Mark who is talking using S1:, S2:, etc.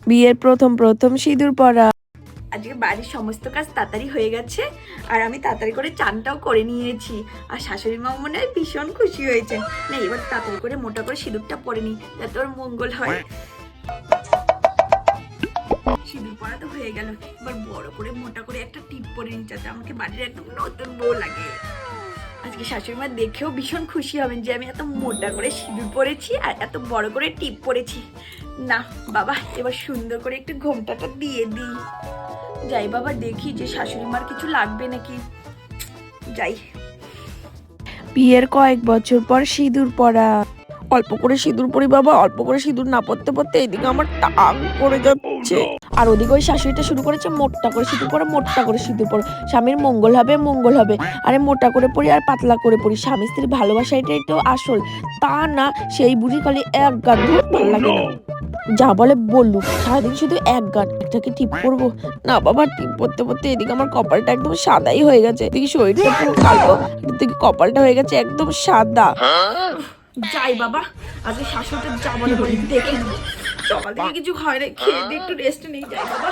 S1: বিয়ের প্রথম প্রথম সিঁদুর পরা। আজকে বাড়ির সমস্ত কাজ তাড়াতাড়ি হয়ে গেছে আর আমি তাড়াতাড়ি করে চানটাও করে নিয়েছি। আর শাশুড়ি মা মনে হয় ভীষণ খুশি হয়েছে। না এবার তাড়াতাড়ি করে মোটা করে সিঁদুরটা পরে নি যাতে ওর মঙ্গল হয়। সিঁদুর পরা তো হয়ে গেল, এবার বড় করে মোটা করে একটা টিপ পরে নি যাতে আমাকে বাড়ির একদম নতুন বউ লাগে। আজকে শাশুড়ি মা দেখেও ভীষণ খুশি হবেন যে আমি এত মোটা করে সিঁদুর পরেছি আর এত বড় করে টিপ পরেছি। না বাবা এবার সুন্দর করে একটু ঘোমটাটা দিয়ে দিই। যাই বাবা দেখি যে শাশুড়ি মার কিছু লাগবে নাকি। যাই। বিয়ের কয়েক বছর পর সিঁদুর পরা। অল্প করে সিঁদুর পরি বাবা, অল্প করে সিঁদুর না পড়তে পড়তে এইদিকে আমার টাক পড়ে যাচ্ছে। আর ওদিকে ওই শাশুড়িটা শুরু করেছে মোটা করে সিঁদুর পরে, মোটা করে সিঁদুর পরে। স্বামীর মঙ্গল হবে মঙ্গল হবে। আরে মোটা করে পড়ি আর পাতলা করে পড়ি, স্বামী স্ত্রীর ভালোবাসা এটাই তো আসল। তা না সেই বুড়ি খালি এক গান ধর ভালো লাগে না। যা বলে বললুক, সারাদিন শুধু এক গান, একটাকে টিপ পরবো না বাবা। টিপ পড়তে পড়তে এদিকে আমার কপালটা একদম সাদাই হয়ে গেছে, এদিকে শরীরটা পুরো কালো, এদিকে কপালটা হয়ে গেছে একদম সাদা। যাই বাবা আজকে শাশুড়িটা যা বলে বলি দেখে নি, সকাল থেকে কিছু হয় না, খেয়ে দিয়ে একটু রেস্ট নেই। যাই বাবা।